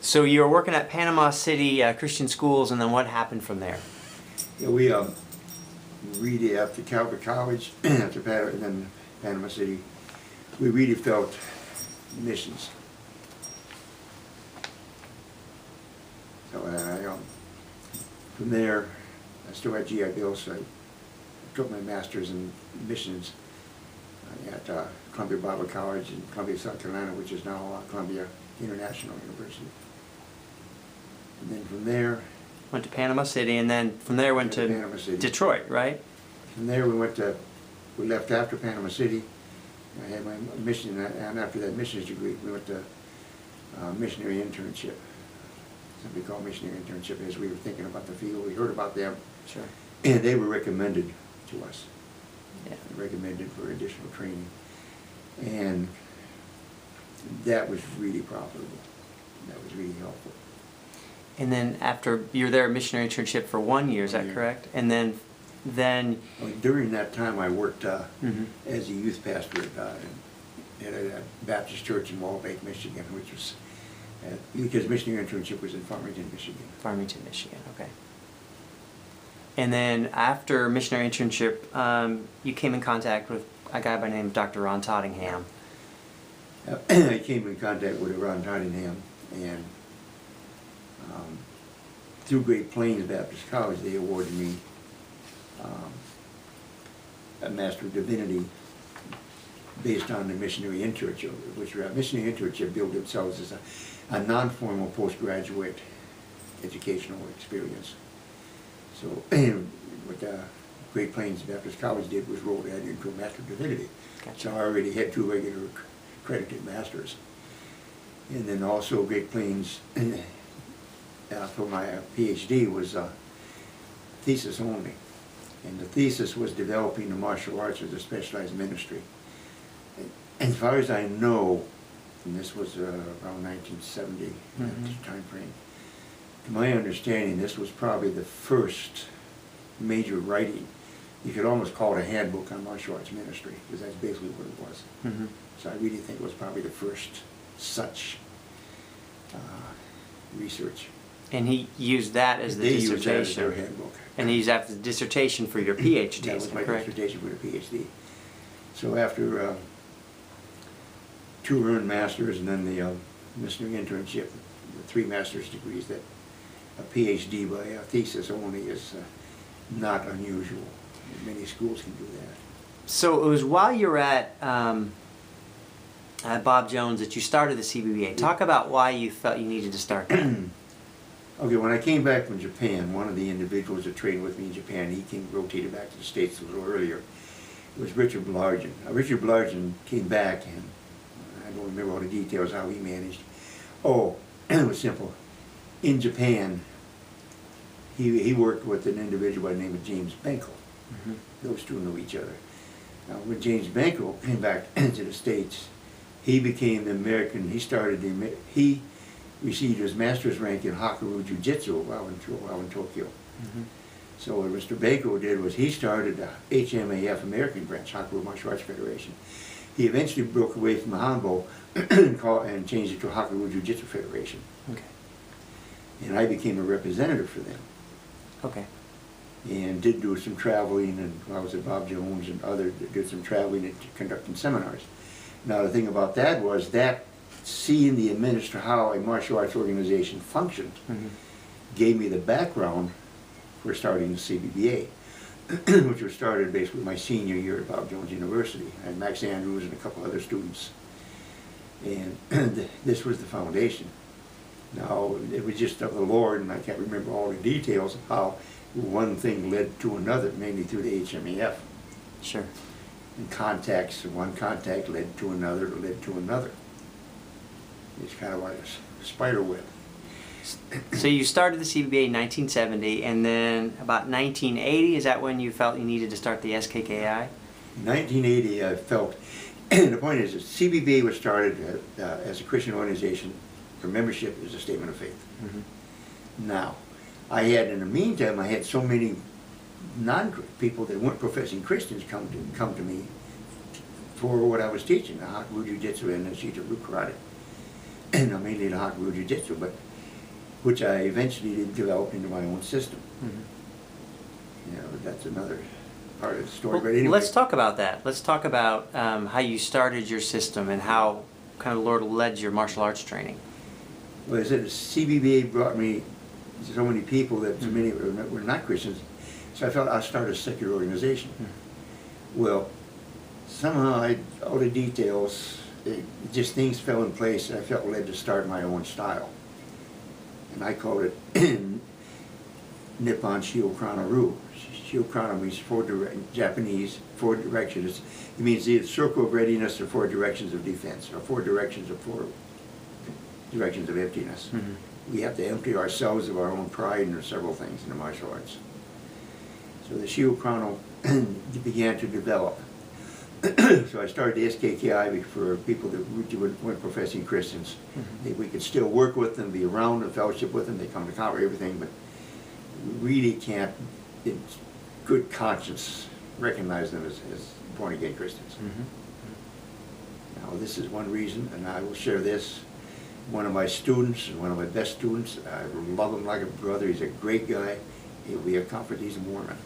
So you were working at Panama City Christian schools, and then what happened from there? Yeah, we really after Calvert College, after and then Panama City, we really felt missions. So from there, I still had GI Bill, so I took my master's in missions at Columbia Bible College in Columbia, South Carolina, which is now Columbia International University. And then from there, went to Panama City, and then from there went to Panama City. Detroit, right? From there we left after Panama City. I had my mission, and after that missions degree, we went to missionary internship. Something called missionary internship, as we were thinking about the field. We heard about them. Sure. And they were recommended to us. Yeah. Recommended for additional training. And that was really profitable. That was really helpful. And then after, you're there, missionary internship for 1 year, is that correct? And then during that time I worked as a youth pastor at a Baptist church in Wallbake, Michigan, which was, because missionary internship was in Farmington, Michigan. Farmington, Michigan, okay. And then after missionary internship, you came in contact with a guy by the name of Dr. Ron Tottingham. I came in contact with Ron Tottingham, and through Great Plains Baptist College, they awarded me a Master of Divinity based on the missionary internship, which missionary internship billed themselves as a non-formal postgraduate educational experience. So what Great Plains Baptist College did was roll that into a Master of Divinity. Gotcha. So I already had 2 regular accredited masters. And then also Great Plains, for my PhD, was thesis only. And the thesis was developing the martial arts as a specialized ministry. And as far as I know, and this was around 1970 time frame, to my understanding, this was probably the first major writing. You could almost call it a handbook on martial arts ministry, because that's basically what it was. So I really think it was probably the first such research. And he used that as the dissertation. Used that as their handbook. And he used that as the dissertation for your PhD. That was my dissertation for the PhD. So after 2 earned masters and then the missionary internship, the 3 master's degrees, that a PhD by a thesis only is not unusual. Many schools can do that. So it was while you were at Bob Jones that you started the CBBA. Talk about why you felt you needed to start that. Okay, when I came back from Japan, one of the individuals that trained with me in Japan, he rotated back to the States a little earlier. It was Richard Blargen. Richard Blargen came back, and I don't remember all the details how he managed. Oh, it was simple. In Japan, he worked with an individual by the name of James Benko. Those 2 knew each other. Now, when James Benko came back to the States, he became the American. He received his master's rank in Hakaru Jiu-Jitsu while in Tokyo. So what Mr. Benko did was he started the HMAF American branch, Hakaru Martial Arts Federation. He eventually broke away from the Hanbo and changed it to Hakaru Jiu-Jitsu Federation. Okay. And I became a representative for them. Okay. And did do some traveling, and I was at Bob Jones and others that did some traveling and conducting seminars. Now the thing about that was that seeing the how a martial arts organization functioned gave me the background for starting the CBBA, which was started basically my senior year at Bob Jones University. I had Max Andrews and a couple other students. And this was the foundation. Now, it was just of the Lord, and I can't remember all the details of how one thing led to another, mainly through the HMAF. Sure. And contacts, one contact led to another, led to another. It's kind of like a spider web. So you started the CBBA in 1970, and then about 1980, is that when you felt you needed to start the SKKI? In 1980, I felt, and the point is that CBBA was started as a Christian organization for membership as a statement of faith. Now, in the meantime, I had so many people that weren't professing Christians come to me for what I was teaching, the Hakaru Jiu-Jitsu and the Shichibu Karate. And mainly the Hakaru Jiu-Jitsu, but which I eventually did develop into my own system. Mm-hmm. You know, that's another part of the story. Well, but anyway, let's talk about that. Let's talk about how you started your system and how kind of the Lord led your martial arts training. well, as I said, CBBA brought me so many people that so many were not Christians, so I felt I'd start a secular organization. Well, somehow, all the details, just things fell in place, and I felt led to start my own style. And I called it Nippon Shio-Krana-Ru. Shio-Krana means Japanese, 4 directions. It means either circle of readiness or 4 directions of defense, or 4 directions of emptiness. Mm-hmm. We have to empty ourselves of our own pride and several things in the martial arts. So the Shio-Krana began to develop. So I started the SKKI for people that weren't professing Christians. Mm-hmm. We could still work with them, be around and fellowship with them. They come to cover everything, but we really can't, in good conscience, recognize them as born-again Christians. Mm-hmm. Now, this is one reason, and I will share this. One of my students, and one of my best students, I love him like a brother. He's a great guy. He'll be a comfort. He's a Mormon.